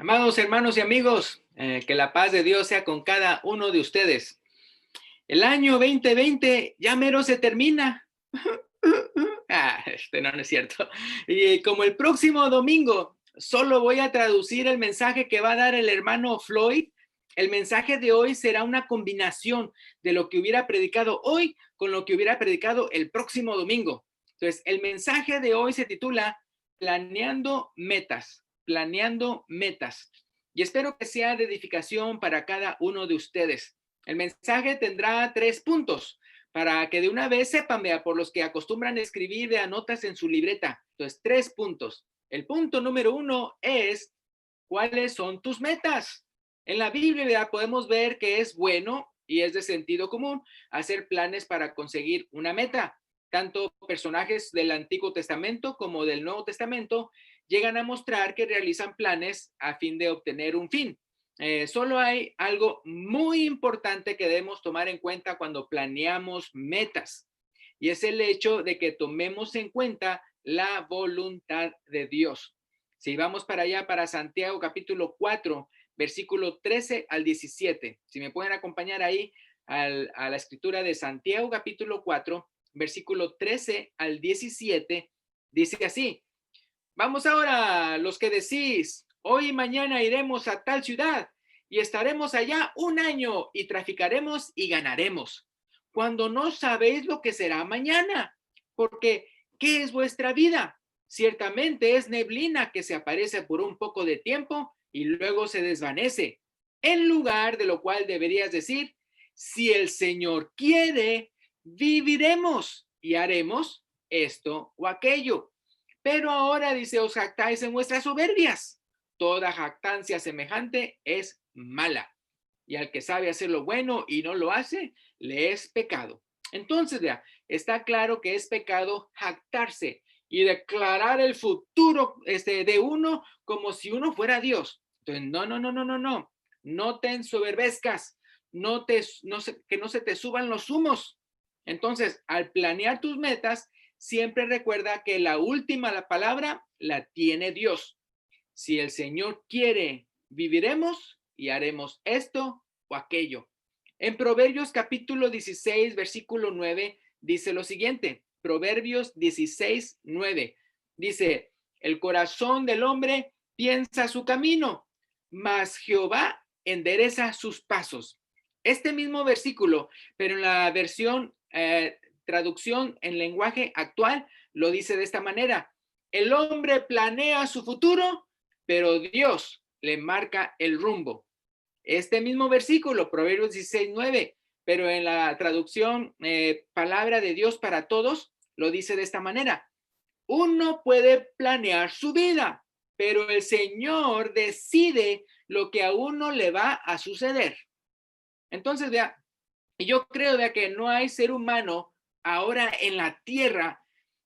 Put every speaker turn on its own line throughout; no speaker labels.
Amados hermanos y amigos, que la paz de Dios sea con cada uno de ustedes. El año 2020 ya mero se termina. No es cierto. Y como el próximo domingo solo voy a traducir el mensaje que va a dar el hermano Floyd, el mensaje de hoy será una combinación de lo que hubiera predicado hoy con lo que hubiera predicado el próximo domingo. Entonces, el mensaje de hoy se titula Planeando metas, planeando metas. Y espero que sea de edificación para cada uno de ustedes. El mensaje tendrá 3 puntos para que de una vez sepan, vea, por los que acostumbran a escribir de notas en su libreta. Entonces, 3 puntos. El punto número 1 es, ¿cuáles son tus metas? En la Biblia, vea, podemos ver que es bueno y es de sentido común hacer planes para conseguir una meta. Tanto personajes del Antiguo Testamento como del Nuevo Testamento llegan a mostrar que realizan planes a fin de obtener un fin. Solo hay algo muy importante que debemos tomar en cuenta cuando planeamos metas, y es el hecho de que tomemos en cuenta la voluntad de Dios. Si vamos para allá, para Santiago capítulo 4, versículo 13 al 17, si me pueden acompañar ahí a la escritura de Santiago capítulo 4, versículo 13 al 17, dice así: Vamos ahora, los que decís, hoy y mañana iremos a tal ciudad y estaremos allá un año y traficaremos y ganaremos, cuando no sabéis lo que será mañana, porque ¿qué es vuestra vida? Ciertamente es neblina que se aparece por un poco de tiempo y luego se desvanece. En lugar de lo cual deberías decir, si el Señor quiere, viviremos y haremos esto o aquello. Pero ahora dice, os jactáis en vuestras soberbias. Toda jactancia semejante es mala. Y al que sabe hacer lo bueno y no lo hace, le es pecado. Entonces, ya, está claro que es pecado jactarse y declarar el futuro de uno como si uno fuera Dios. Entonces, no. No te ensoberbezcas. Que no se te suban los humos. Entonces, al planear tus metas, siempre recuerda que la palabra la tiene Dios. Si el Señor quiere, viviremos y haremos esto o aquello. En Proverbios capítulo 16, versículo 9, dice lo siguiente. Proverbios 16, 9. Dice, el corazón del hombre piensa su camino, mas Jehová endereza sus pasos. Este mismo versículo, pero en la versión traducción en lenguaje actual, lo dice de esta manera: el hombre planea su futuro, pero Dios le marca el rumbo. Este mismo versículo, Proverbios 16, 9, pero en la traducción Palabra de Dios para Todos, lo dice de esta manera: uno puede planear su vida, pero el Señor decide lo que a uno le va a suceder. Entonces, vea, yo creo de que no hay ser humano ahora en la tierra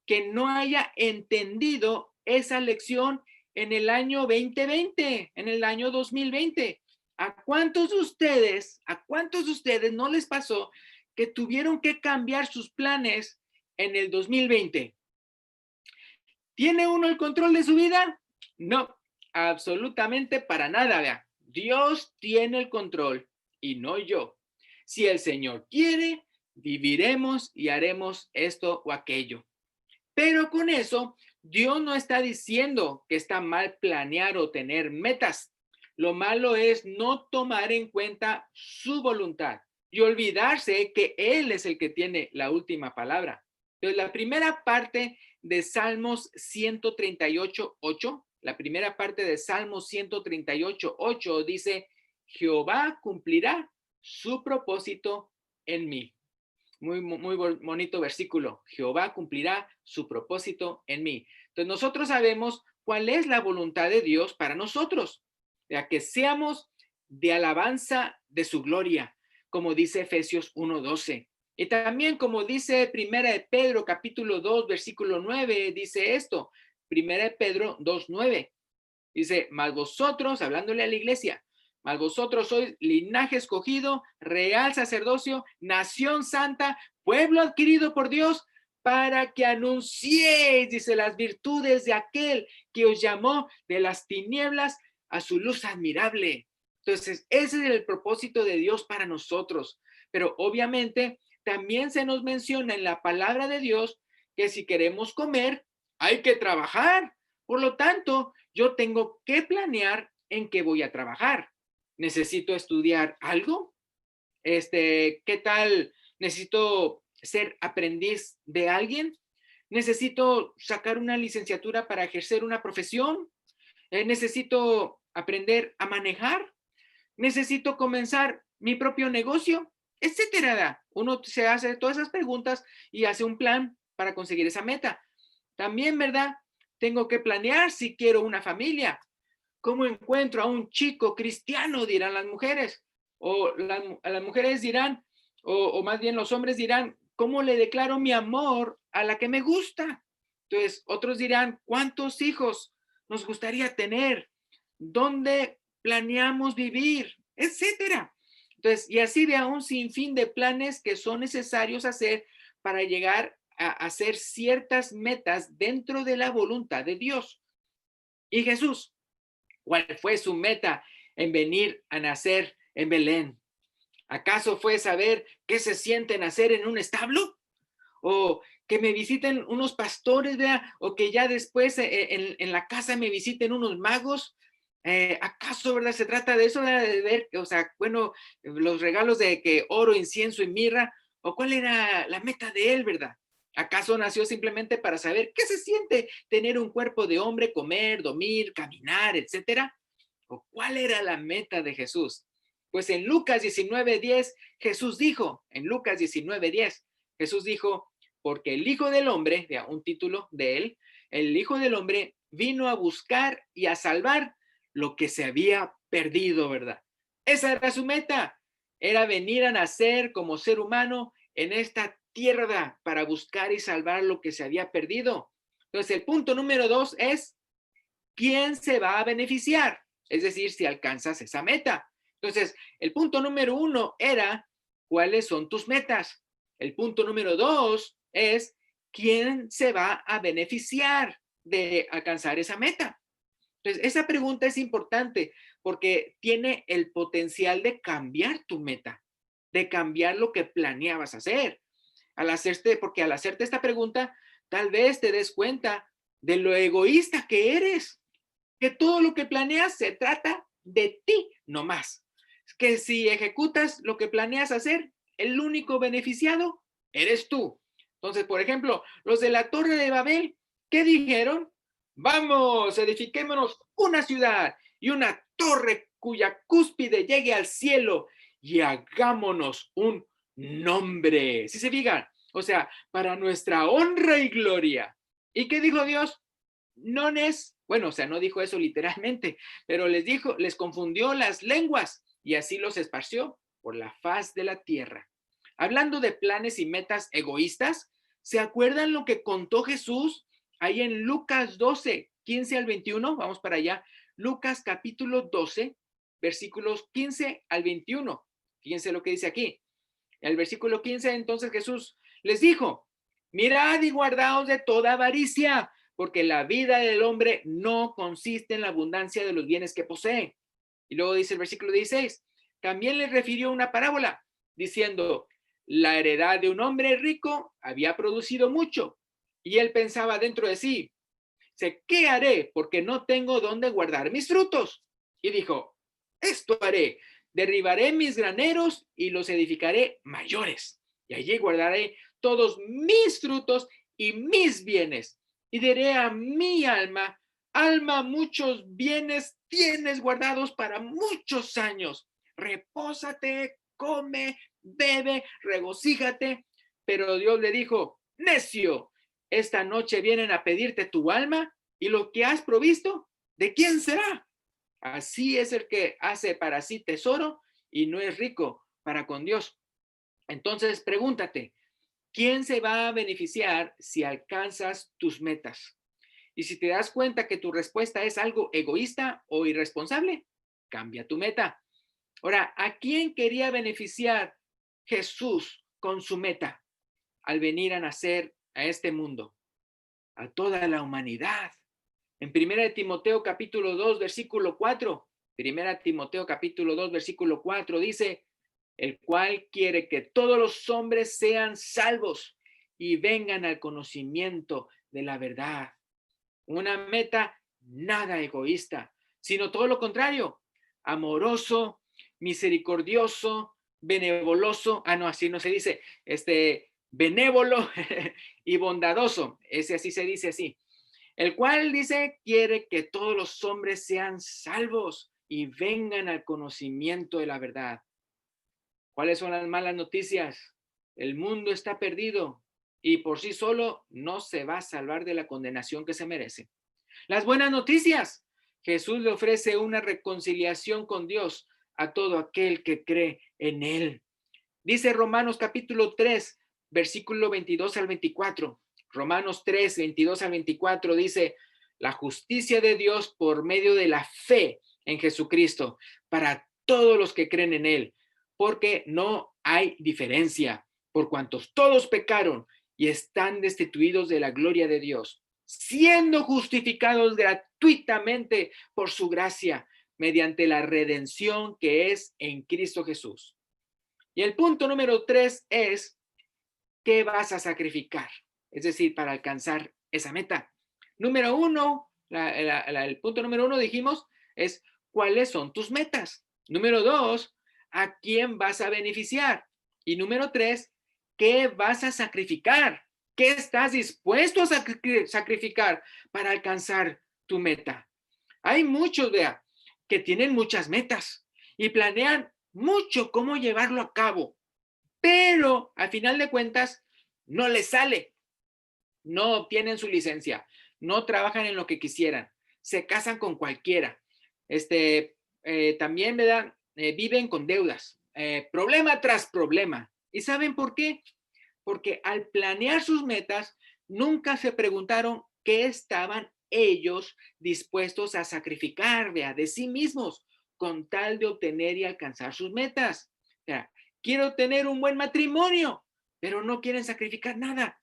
que no haya entendido esa lección en el año 2020, en el año 2020. ¿A cuántos de ustedes no les pasó que tuvieron que cambiar sus planes en el 2020? ¿Tiene uno el control de su vida? No, absolutamente para nada. Vea, Dios tiene el control y no yo. Si el Señor quiere, viviremos y haremos esto o aquello. Pero con eso, Dios no está diciendo que está mal planear o tener metas. Lo malo es no tomar en cuenta su voluntad y olvidarse que Él es el que tiene la última palabra. Entonces, la primera parte de Salmos 138:8, la primera parte de Salmos 138:8 dice, Jehová cumplirá su propósito en mí. Muy bonito versículo. Jehová cumplirá su propósito en mí. Entonces nosotros sabemos cuál es la voluntad de Dios para nosotros, ya que seamos de alabanza de su gloria, como dice Efesios 1:12. Y también como dice Primera de Pedro capítulo 2 versículo 9, dice esto, Primera de Pedro 2:9. Dice, mas vosotros, hablándole a la iglesia, mas vosotros sois linaje escogido, real sacerdocio, nación santa, pueblo adquirido por Dios, para que anunciéis, dice, las virtudes de aquel que os llamó de las tinieblas a su luz admirable. Entonces, ese es el propósito de Dios para nosotros. Pero obviamente también se nos menciona en la palabra de Dios que si queremos comer, hay que trabajar. Por lo tanto, yo tengo que planear en qué voy a trabajar. ¿Necesito estudiar algo? ¿Qué tal? ¿Necesito ser aprendiz de alguien? ¿Necesito sacar una licenciatura para ejercer una profesión? ¿Necesito aprender a manejar? ¿Necesito comenzar mi propio negocio? Etcétera. Uno se hace todas esas preguntas y hace un plan para conseguir esa meta. También, ¿verdad? Tengo que planear si quiero una familia. ¿Cómo encuentro a un chico cristiano? Dirán las mujeres. O las mujeres dirán, o más bien los hombres dirán, ¿cómo le declaro mi amor a la que me gusta? Entonces, otros dirán, ¿cuántos hijos nos gustaría tener? ¿Dónde planeamos vivir? Etcétera. Entonces, y así de un sinfín de planes que son necesarios hacer para llegar a hacer ciertas metas dentro de la voluntad de Dios. Y Jesús, ¿cuál fue su meta en venir a nacer en Belén? ¿Acaso fue saber qué se siente nacer en un establo? ¿O que me visiten unos pastores, ¿verdad? O que ya después en la casa me visiten unos magos? ¿Acaso, verdad, se trata de eso, ¿verdad? De ver, o sea, bueno, los regalos de que oro, incienso y mirra? ¿O cuál era la meta de él, verdad? ¿Acaso nació simplemente para saber qué se siente tener un cuerpo de hombre, comer, dormir, caminar, etcétera? ¿O cuál era la meta de Jesús? Pues en Lucas 19:10, Jesús dijo, en Lucas 19:10, Jesús dijo, porque el Hijo del Hombre, de un título de él, el Hijo del Hombre vino a buscar y a salvar lo que se había perdido, ¿verdad? Esa era su meta, era venir a nacer como ser humano en esta tierra para buscar y salvar lo que se había perdido. Entonces, el punto número 2 es, ¿quién se va a beneficiar? Es decir, si alcanzas esa meta. Entonces, el punto número 1 era, ¿cuáles son tus metas? El punto número 2 es, ¿quién se va a beneficiar de alcanzar esa meta? Entonces, esa pregunta es importante porque tiene el potencial de cambiar tu meta, de cambiar lo que planeabas hacer. Porque al hacerte esta pregunta, tal vez te des cuenta de lo egoísta que eres, que todo lo que planeas se trata de ti nomás. Que si ejecutas lo que planeas hacer, el único beneficiado eres tú. Entonces, por ejemplo, los de la Torre de Babel, ¿qué dijeron? Vamos, edifiquémonos una ciudad y una torre cuya cúspide llegue al cielo y hagámonos un nombre. ¿Sí se fijan? O sea, para nuestra honra y gloria. ¿Y qué dijo Dios? No es, bueno, o sea, no dijo eso literalmente, pero les dijo, les confundió las lenguas y así los esparció por la faz de la tierra. Hablando de planes y metas egoístas, ¿se acuerdan lo que contó Jesús ahí en Lucas 12, 15 al 21? Vamos para allá. Lucas capítulo 12, versículos 15 al 21. Fíjense lo que dice aquí. El versículo 15, entonces Jesús les dijo, mirad y guardaos de toda avaricia, porque la vida del hombre no consiste en la abundancia de los bienes que posee. Y luego dice el versículo 16, también le refirió una parábola, diciendo, la heredad de un hombre rico había producido mucho, y él pensaba dentro de sí, ¿qué haré? Porque no tengo dónde guardar mis frutos. Y dijo, esto haré, derribaré mis graneros y los edificaré mayores. Y allí guardaré todos mis frutos y mis bienes. Y diré a mi alma, alma, muchos bienes tienes guardados para muchos años. Repósate, come, bebe, regocíjate. Pero Dios le dijo, necio, esta noche vienen a pedirte tu alma y lo que has provisto, ¿de quién será? Así es el que hace para sí tesoro y no es rico para con Dios. Entonces pregúntate, ¿quién se va a beneficiar si alcanzas tus metas? Y si te das cuenta que tu respuesta es algo egoísta o irresponsable, cambia tu meta. Ahora, ¿a quién quería beneficiar Jesús con su meta al venir a nacer a este mundo? A toda la humanidad. En 1 capítulo 2, versículo 4, 1 capítulo 2, versículo 4 dice, el cual quiere que todos los hombres sean salvos y vengan al conocimiento de la verdad. Una meta nada egoísta, sino todo lo contrario, amoroso, misericordioso, benevolioso, no, así no se dice, benévolo y bondadoso, ese así se dice así, el cual dice, quiere que todos los hombres sean salvos y vengan al conocimiento de la verdad. ¿Cuáles son las malas noticias? El mundo está perdido y por sí solo no se va a salvar de la condenación que se merece. Las buenas noticias. Jesús le ofrece una reconciliación con Dios a todo aquel que cree en él. Dice Romanos capítulo 3, versículo 22 al 24. Romanos 3, 22 al 24 dice, la justicia de Dios por medio de la fe en Jesucristo para todos los que creen en él, porque no hay diferencia, por cuantos todos pecaron y están destituidos de la gloria de Dios, siendo justificados gratuitamente por su gracia, mediante la redención que es en Cristo Jesús. Y el punto número 3 es, ¿qué vas a sacrificar? Es decir, para alcanzar esa meta. Número 1, el punto número 1 dijimos, es cuáles son tus metas. Número 2, ¿a quién vas a beneficiar? Y número 3, ¿qué vas a sacrificar? ¿Qué estás dispuesto a sacrificar para alcanzar tu meta? Hay muchos, vea, que tienen muchas metas y planean mucho cómo llevarlo a cabo, pero al final de cuentas no les sale, no obtienen su licencia, no trabajan en lo que quisieran, se casan con cualquiera, también ¿verdad? Viven con deudas, problema tras problema. ¿Y saben por qué? Porque al planear sus metas nunca se preguntaron qué estaban ellos dispuestos a sacrificar de sí mismos con tal de obtener y alcanzar sus metas. O sea, quiero tener un buen matrimonio, pero no quieren sacrificar nada.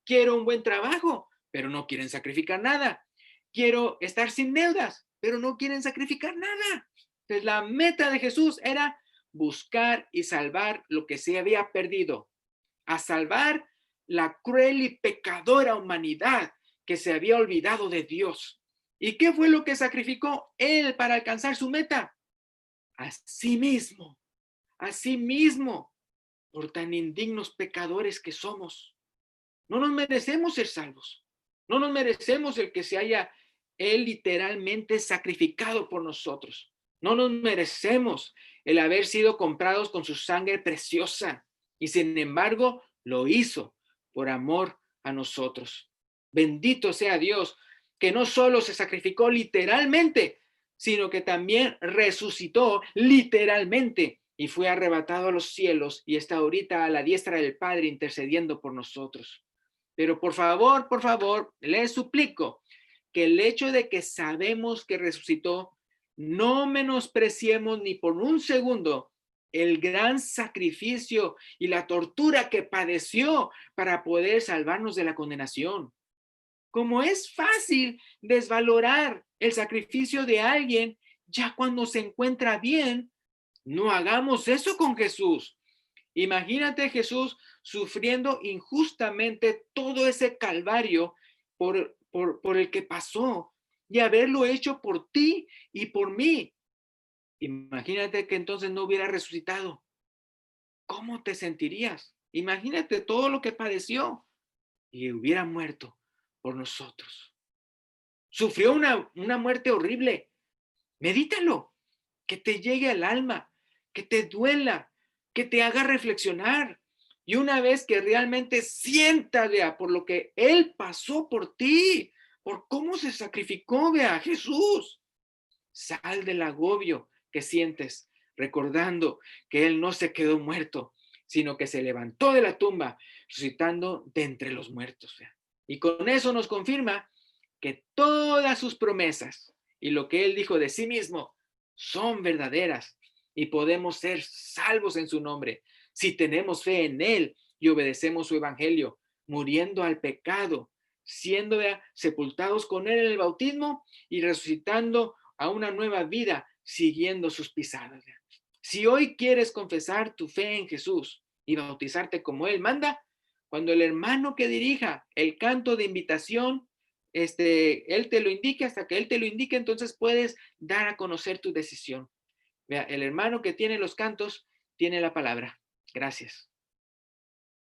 Quiero un buen trabajo, pero no quieren sacrificar nada. Quiero estar sin deudas, pero no quieren sacrificar nada. Entonces, la meta de Jesús era buscar y salvar lo que se había perdido, a salvar la cruel y pecadora humanidad que se había olvidado de Dios. ¿Y qué fue lo que sacrificó él para alcanzar su meta? A sí mismo, por tan indignos pecadores que somos. No nos merecemos ser salvos. No nos merecemos el que se haya él literalmente sacrificado por nosotros. No nos merecemos el haber sido comprados con su sangre preciosa. Y sin embargo, lo hizo por amor a nosotros. Bendito sea Dios, que no solo se sacrificó literalmente, sino que también resucitó literalmente y fue arrebatado a los cielos y está ahorita a la diestra del Padre intercediendo por nosotros. Pero por favor, les suplico que el hecho de que sabemos que resucitó, no menospreciemos ni por un segundo el gran sacrificio y la tortura que padeció para poder salvarnos de la condenación. Como es fácil desvalorar el sacrificio de alguien ya cuando se encuentra bien, no hagamos eso con Jesús. Imagínate Jesús sufriendo injustamente todo ese calvario por el que pasó y haberlo hecho por ti y por mí. Imagínate que entonces no hubiera resucitado. ¿Cómo te sentirías? Imagínate todo lo que padeció y hubiera muerto por nosotros. Sufrió una muerte horrible. Medítalo, que te llegue al alma, que te duela, que te haga reflexionar. Y una vez que realmente sientas, vea, por lo que Él pasó por ti, por cómo se sacrificó, vea, Jesús, sal del agobio que sientes, recordando que Él no se quedó muerto, sino que se levantó de la tumba, resucitando de entre los muertos. Vea. Y con eso nos confirma que todas sus promesas y lo que Él dijo de sí mismo son verdaderas y podemos ser salvos en su nombre si tenemos fe en Él y obedecemos su evangelio, muriendo al pecado, siendo sepultados con él en el bautismo y resucitando a una nueva vida siguiendo sus pisadas. Si hoy quieres confesar tu fe en Jesús y bautizarte como él manda, cuando el hermano que dirija el canto de invitación, él te lo indique, hasta que él te lo indique, entonces puedes dar a conocer tu decisión. Vea, el hermano que tiene los cantos tiene la palabra. Gracias.